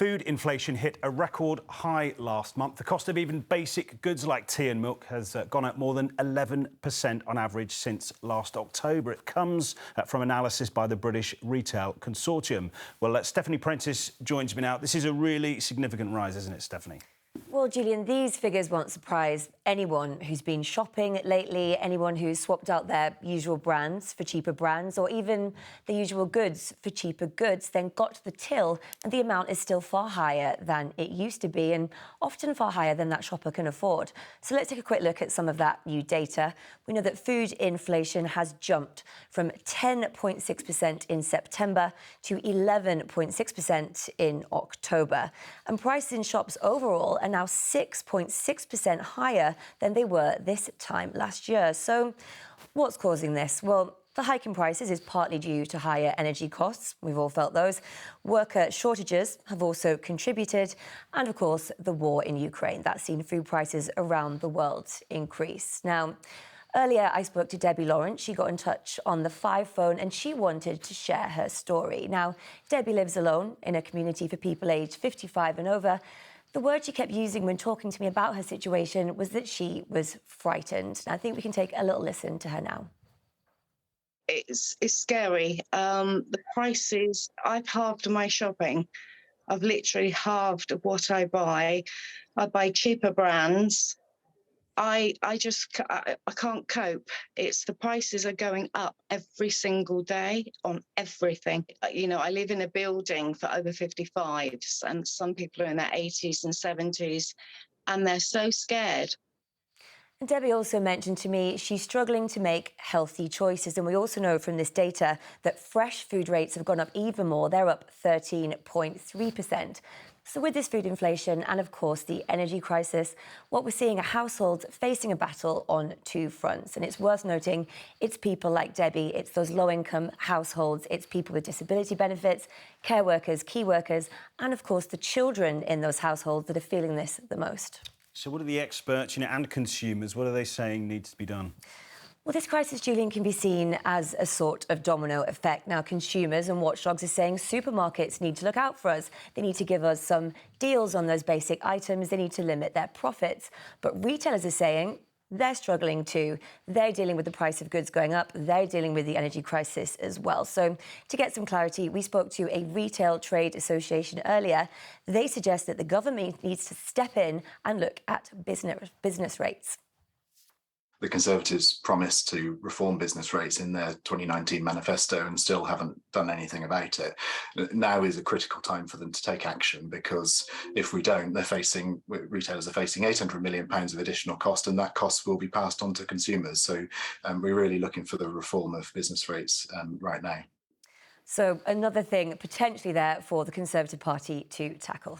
Food inflation hit a record high last month. The cost of even basic goods like tea and milk has gone up more than 11% on average since last October. It comes from analysis by the British Retail Consortium. Well, Stephanie Prentice joins me now. This is a really significant rise, isn't it, Stephanie? Well, Julian, these figures won't surprise anyone who's been shopping lately, anyone who's swapped out their usual brands for cheaper brands, or even the usual goods for cheaper goods, then got to the till, and the amount is still far higher than it used to be, and often far higher than that shopper can afford. So let's take a quick look at some of that new data. We know that food inflation has jumped from 10.6% in September to 11.6% in October. And prices in shops overall are now 6.6% higher than they were this time last year. So what's causing this? Well, the hike in prices is partly due to higher energy costs. We've all felt those. Worker shortages have also contributed. And of course, the war in Ukraine. That's seen food prices around the world increase. Now, earlier, I spoke to Debbie Lawrence. She got in touch on the 5 phone and she wanted to share her story. Now, Debbie lives alone in a community for people aged 55 and over. The word she kept using when talking to me about her situation was that she was frightened. I think we can take a little listen to her now. It's scary. The prices, I've halved my shopping. I've literally halved what I buy. I buy cheaper brands. I can't cope. It's the prices are going up every single day on everything. You know, I live in a building for over 55s and some people are in their 80s and 70s and they're so scared. And Debbie also mentioned to me she's struggling to make healthy choices. And we also know from this data that fresh food rates have gone up even more. They're up 13.3%. So with this food inflation and, of course, the energy crisis, what we're seeing are households facing a battle on 2 fronts. And it's worth noting it's people like Debbie, it's those low-income households, it's people with disability benefits, care workers, key workers, and, of course, the children in those households that are feeling this the most. So what are the experts, and consumers, what are they saying needs to be done? Well, this crisis, Julian, can be seen as a sort of domino effect. Now, consumers and watchdogs are saying supermarkets need to look out for us. They need to give us some deals on those basic items. They need to limit their profits. But retailers are saying they're struggling too. They're dealing with the price of goods going up. They're dealing with the energy crisis as well. So to get some clarity, we spoke to a retail trade association earlier. They suggest that the government needs to step in and look at business rates. The Conservatives promised to reform business rates in their 2019 manifesto and still haven't done anything about it. Now is a critical time for them to take action, because if we don't, retailers are facing £800 million of additional cost, and that cost will be passed on to consumers. So we're really looking for the reform of business rates right now. So another thing potentially there for the Conservative Party to tackle.